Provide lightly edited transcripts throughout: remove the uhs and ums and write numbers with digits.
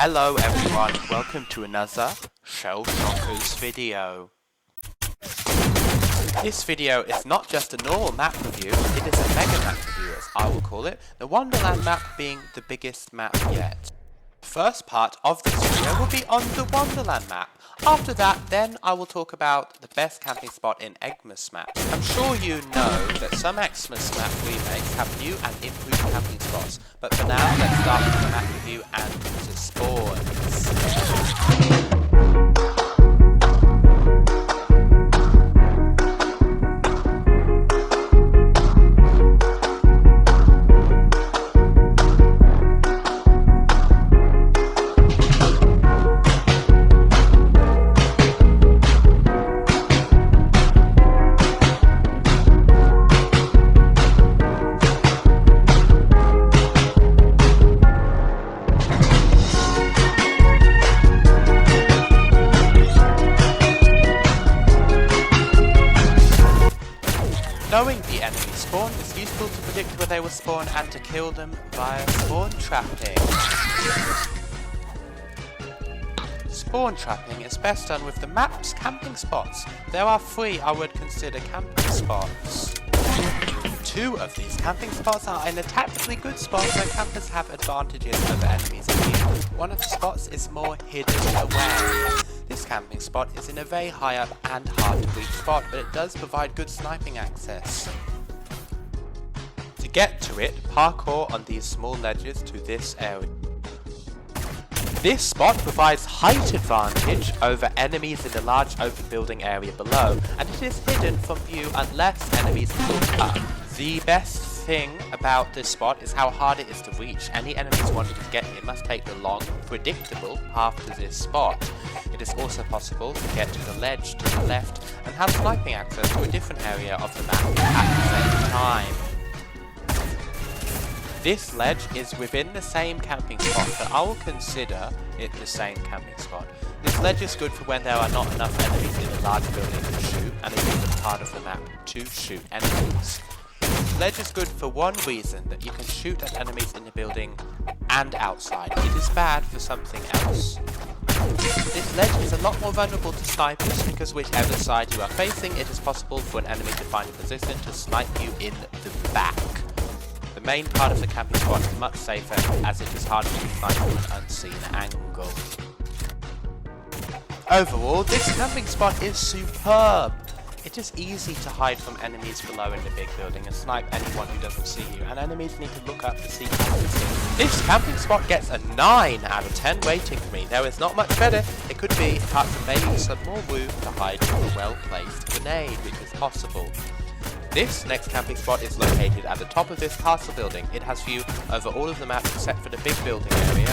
Hello everyone, welcome to another Shell Shockers video. This video is not just a normal map review, it is a mega map review as I will call it, the Wonderland map being the biggest map yet. The first part of this video will be on the Wonderland map. After that, then I will talk about the best camping spot in Eggmas map. I'm sure you know that some Eggmas map remakes have new and improved camping spots, but for now let's start with the map review and the spawns. Knowing the enemy spawn is useful to predict where they will spawn and to kill them via spawn trapping. Spawn trapping is best done with the map's camping spots. There are 3 I would consider camping spots. 2 of these camping spots are in a tactically good spot where campers have advantages over enemies in view. One of the spots is more hidden away. This camping spot is in a very high up and hard to reach spot, but it does provide good sniping access. To get to it, parkour on these small ledges to this area. This spot provides height advantage over enemies in the large open building area below, and it is hidden from view unless enemies look up. The best thing about this spot is how hard it is to reach. Any enemies wanting to get here must take the long, predictable path to this spot. It is also possible to get to the ledge to the left and have sniping access to a different area of the map at the same time. This ledge is within the same camping spot, so I will consider it the same camping spot. This ledge is good for when there are not enough enemies in a large building to shoot, and it is a part of the map to shoot enemies. The ledge is good for one reason, that you can shoot at enemies in the building and outside. It is bad for something else. This ledge is a lot more vulnerable to snipers because whichever side you are facing, it is possible for an enemy to find a position to snipe you in the back. The main part of the camping spot is much safer as it is harder to snipe from an unseen angle. Overall, this camping spot is superb. It is easy to hide from enemies below in the big building and snipe anyone who doesn't see you, and enemies need to look up to see you. This camping spot gets a 9 out of 10 rating for me. There is not much better it could be, apart from maybe some more room to hide from a well-placed grenade, which is possible. This next camping spot is located at the top of this castle building. It has view over all of the map except for the big building area.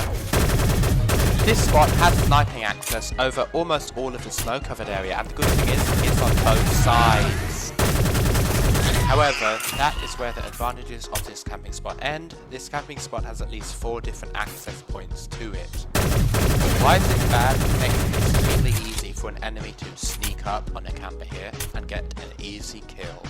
This spot has sniping access over almost all of the snow-covered area, and the good thing is it's on both sides. However, that is where the advantages of this camping spot end. This camping spot has at least 4 different access points to it. Why is this bad? It makes it extremely easy for an enemy to sneak up on a camper here and get an easy kill.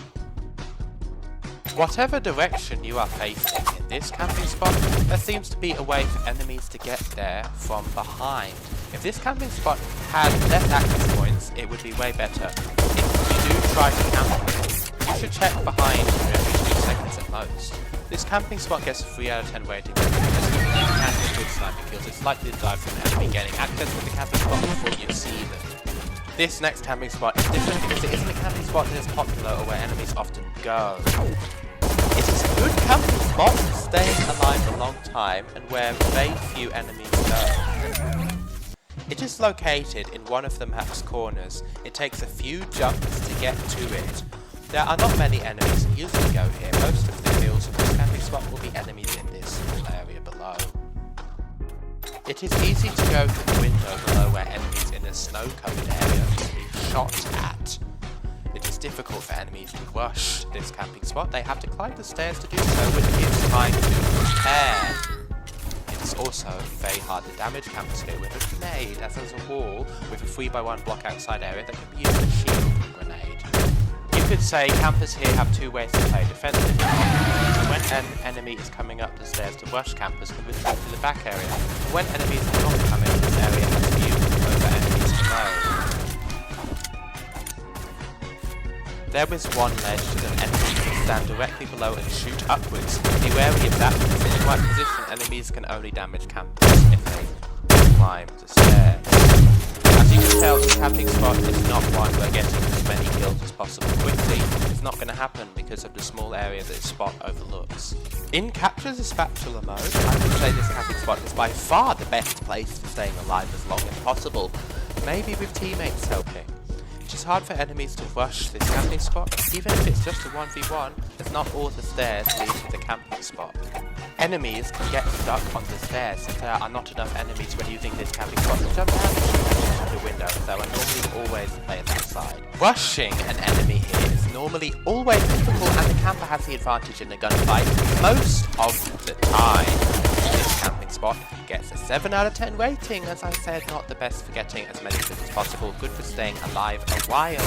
Whatever direction you are facing in this camping spot, there seems to be a way for enemies to get there from behind. If this camping spot had less access points, it would be way better. If you do try to camp here, you should check behind every 2 seconds at most. This camping spot gets a 3 out of 10 rating because you can get good sniping kills. It's likely to die from an enemy getting access to the camping spot before you see them. This next camping spot is different because it isn't a camping spot that is popular or where enemies often go. It is a good camping spot for staying alive a long time and where very few enemies go. It is located in one of the map's corners. It takes a few jumps to get to it. There are not many enemies that usually go here. Most of the kills of this camping spot will be enemies in this area below. It is easy to go to the window below where enemies in a snow-covered area can be shot at. It is difficult for enemies to rush this camping spot. They have to climb the stairs to do so, which gives time to prepare. It is also very hard to damage campers here with a grenade, as there's a wall with a 3x1 block outside area that can be used to shield the grenade. You could say campers here have 2 ways to play: defensive When an enemy is coming up the stairs to rush campers can retreat to the back area. But when enemies are not coming, this area has view over enemies below. There is one ledge that an enemy can stand directly below and shoot upwards. Be wary of that because in the right position enemies can only damage campers if they climb the stairs. As you can tell, this camping spot is not one where getting as many kills as possible quickly is not going to happen because of the small area that this spot overlooks. In Capture the Spatula mode, I would say this camping spot is by far the best place for staying alive as long as possible, maybe with teammates helping. It is hard for enemies to rush this camping spot, even if it's just a 1v1, as not all the stairs lead to the camping spot. Enemies can get stuck on the stairs if there are not enough enemies when using this camping spot to jump down through the window, so I normally always play it outside. Rushing an enemy here is normally always difficult and the camper has the advantage in the gunfight most of the time. This camping spot gets a 7 out of 10 rating, as I said, not the best for getting as many kills as possible, good for staying alive a while.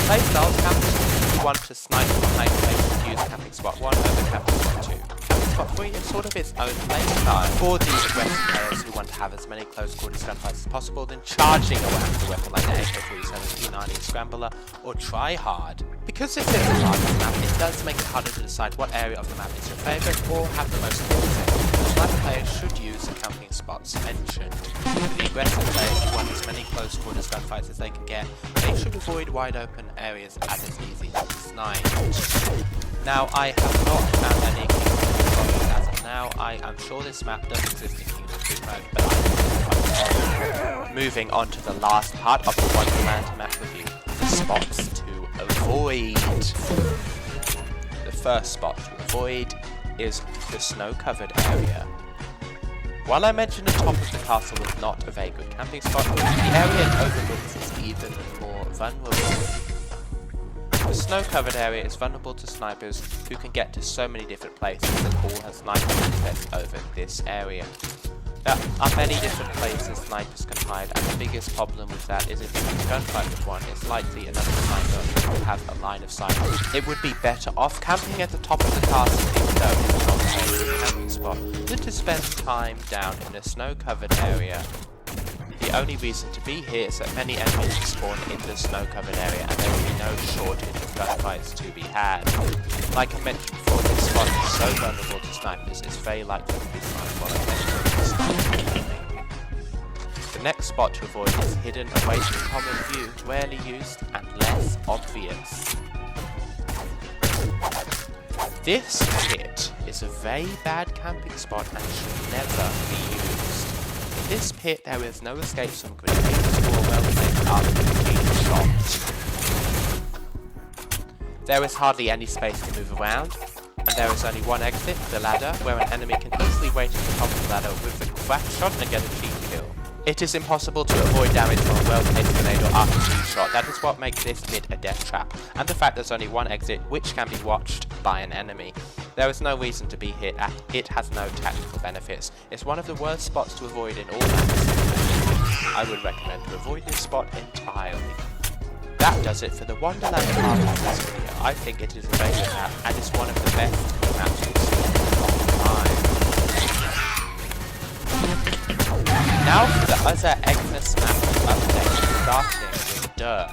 Playstyles campers, if you want to snipe behind places, use camping spot 1 over camping spot 2. Camping spot 3 is sort of its own playstyle for the aggressive players who want to have as many close quarters gunfights as possible, then charging around with a weapon like the AK-47, P90 Scrambler, or try hard. Because this is a large map, it does make it harder to decide what area of the map is your favourite or have the most kills in. Sniper players should use the camping spots mentioned. For the aggressive players who want as many close quarters gunfights as they can get, they should avoid wide open areas as it's easy to snipe. Now, I have not found any Kingdom 2 spots as of now. I am sure this map does exist in Kingdom 2 mode, but I'm moving on to the last part of the Wonderland map review, the spots to avoid. The first spot to avoid is the snow-covered area. While I mentioned the top of the castle was not a very good camping spot, the area it overlooks is even more vulnerable. The snow-covered area is vulnerable to snipers who can get to so many different places and all have sniper access over this area. There are many different places snipers can hide, and the biggest problem with that is if you have a gunfight with one, it's likely another sniper will have a line of sight. It would be better off camping at the top of the castle even though it's not a good camping spot than to spend time down in a snow-covered area. The only reason to be here is that many enemies spawn in the snow-covered area and there will be no shortage of gunfights to be had. Like I mentioned before, this spot is so vulnerable to snipers, it's very likely to be sniped while the next spot to avoid is hidden away from common view, rarely used and less obvious. This pit is a very bad camping spot and should never be used. In this pit there is no escape from grenades or well-placed RPG shot. There is hardly any space to move around, and there is only one exit, the ladder, where an enemy can easily wait at the top of the ladder with a crack shot and get a cheap kill. It is impossible to avoid damage from a well-placed grenade or RPG shot. That is what makes this pit a death trap, and the fact there's only one exit which can be watched by an enemy. There is no reason to be hit at it has no tactical benefits. It's one of the worst spots to avoid in all maps. I would recommend to avoid this spot entirely. That does it for the Wonderland part of this video. I think it is a very good map and is one of the best maps you've seen in a long time. Now for the other Eggmas map update, starting with Dirt.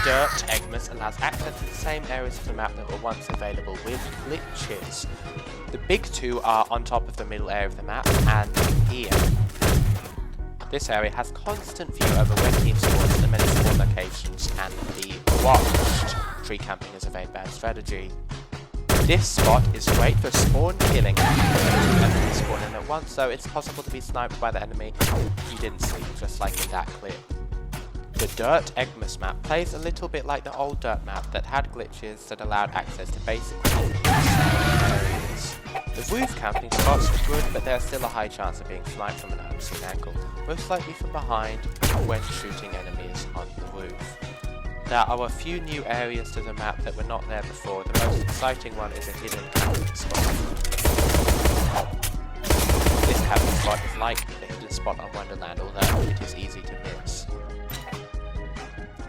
Dirt Eggmas allows access to the same areas of the map that were once available with glitches. The big two are on top of the middle area of the map and here. This area has constant view over where team spawns and many spawn locations can be watched. Tree camping is a very bad strategy. This spot is great for spawn killing enemies spawn in at once, so it's possible to be sniped by the enemy if you didn't see, just like in that clip. The Dirt Eggmas map plays a little bit like the old Dirt map that had glitches that allowed access to basically areas. The roof camping spots are good, but there's still a high chance of being sniped from an unseen angle, most likely from behind when shooting enemies on the roof. There are a few new areas to the map that were not there before. The most exciting one is a hidden camping spot. This camping spot is like the hidden spot on Wonderland, although it is easy to miss.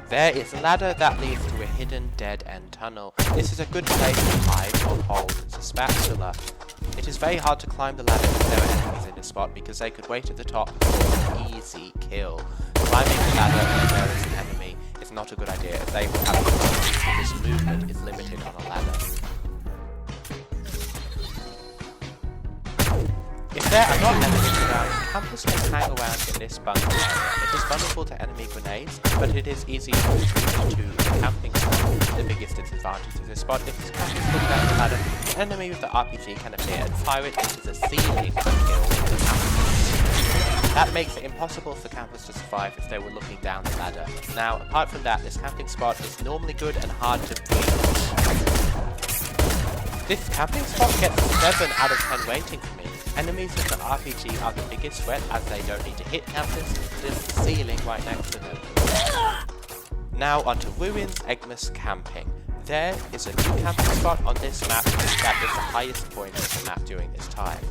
There is a ladder that leads to a hidden dead-end tunnel. This is a good place to hide or hold the spatula. It is very hard to climb the ladder if there are enemies in this spot because they could wait at the top for an easy kill. Climbing the ladder when there is an enemy is not a good idea as they will have difficulties because movement is limited on a ladder. If there are not enemies around, campers can hang around in this bunker area. It is vulnerable to enemy grenades, but it is easy to retreat to the camping spot. The biggest disadvantage of this spot is if campers look down the ladder, an enemy with the RPG can appear and fire it into the ceiling to kill the campers. That makes it impossible for campers to survive if they were looking down the ladder. Now, apart from that, this camping spot is normally good and hard to reach. This camping spot gets 7 out of 10 rating for me. Enemies with the RPG are the biggest threat as they don't need to hit campers, there's the ceiling right next to them. Now onto Ruins Eggmas Camping. There is a new camping spot on this map that is the highest point of the map during this time.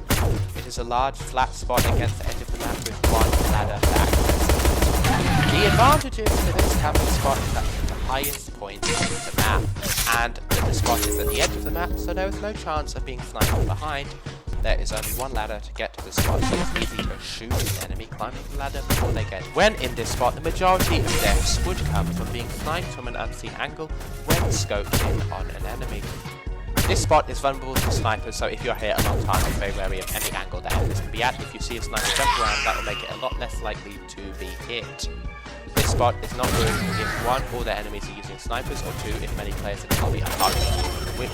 It is a large flat spot against the edge of the map with one ladder to access. The advantages for this camping spot is that it's the highest point of the map, and the spot is at the edge of the map, so there is no chance of being sniped from behind. There is only one ladder to get to the spot, so it's easy to shoot an enemy climbing the ladder before they get it. When in this spot, the majority of deaths would come from being sniped from an unseen angle when scoped in on an enemy. This spot is vulnerable to snipers, so if you're here a long time, be very wary of any angle that enemies can be at. If you see a sniper jump around, that will make it a lot less likely to be hit. This spot is not good if 1, all their enemies are using snipers, or 2, if many players are probably RPG, which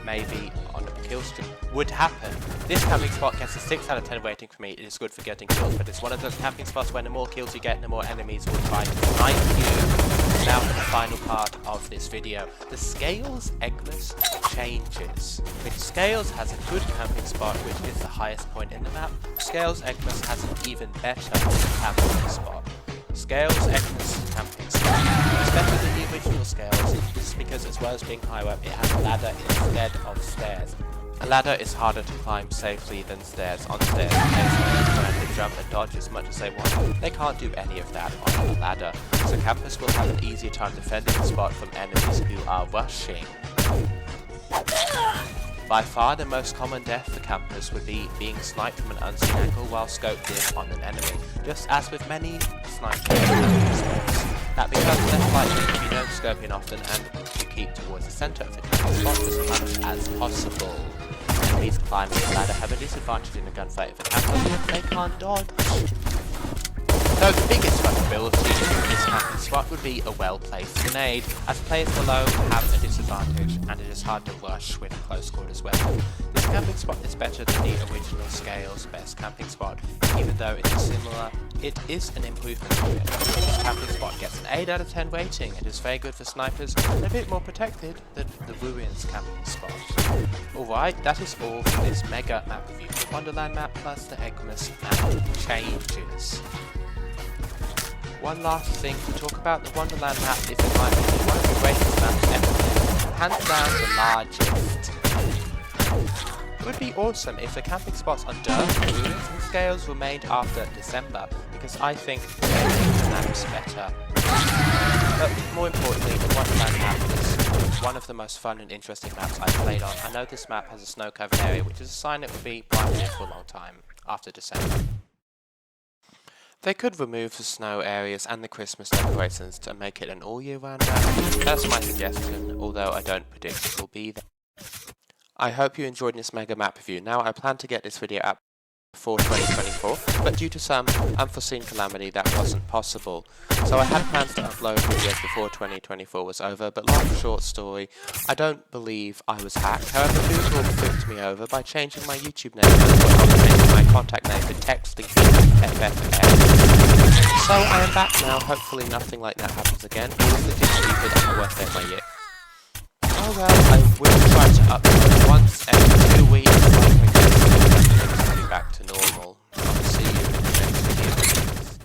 maybe on a kill streak would happen. This camping spot gets a 6 out of 10 rating for me. It is good for getting kills, but it's one of those camping spots where the more kills you get, the more enemies will try to snipe you. Now for the final part of this video. The Scales Eggmas changes. Scales has a good camping spot, which is the highest point in the map. Scales Eggmas has an even better camping spot. Scales Eggmas camping spot. It's better than the original Scales. This is because as well as being higher up, it has a ladder instead of stairs. A ladder is harder to climb safely than stairs. On stairs, players can try to jump and dodge as much as they want. They can't do any of that on a ladder, so campers will have an easier time defending the spot from enemies who are rushing. By far the most common death for campers would be being sniped from an unseen angle while scoped in on an enemy, just as with many sniping spots. That becomes less likely if you don't scope in often and you keep towards the centre of the camping spot as much as possible. Enemies climbing the ladder have a disadvantage in a gunfight if a camper they can't dodge. So the biggest vulnerability in this camping spot would be a well-placed grenade, as players below have a disadvantage and it is hard to rush with a close quarters weapon. This camping spot is better than the original Scales best camping spot, even though it is similar. It is an improvement to it. This camping spot gets an 8 out of 10 rating and is very good for snipers and a bit more protected than the Ruins camping spot. Alright, that is all for this mega map review. The Wonderland map plus the Eggmas map changes. One last thing to talk about, the Wonderland map is in my opinion one of the greatest maps ever, hands down the largest. It would be awesome if the camping spots on Dirt, Ruins and Scales remained after December, because I think they make the maps better. But more importantly, the Wonderland map is one of the most fun and interesting maps I've played on. I know this map has a snow-covered area, which is a sign it will be primary for a long time after December. They could remove the snow areas and the Christmas decorations to make it an all-year-round map. That's my suggestion, although I don't predict it will be there. I hope you enjoyed this mega map review. Now I plan to get this video up before 2024, but due to some unforeseen calamity that wasn't possible. So I had plans to upload videos before 2024 was over, but long short story, I don't believe I was hacked. However, Google flipped me over by changing my YouTube name and changing my contact name for texting FFF. So I am back now, hopefully nothing like that happens again. It was legit stupid and I won't my year. Oh well, I will try to upload once every 2 weeks, like I guess, to be back to normal. I'll see you in the next video.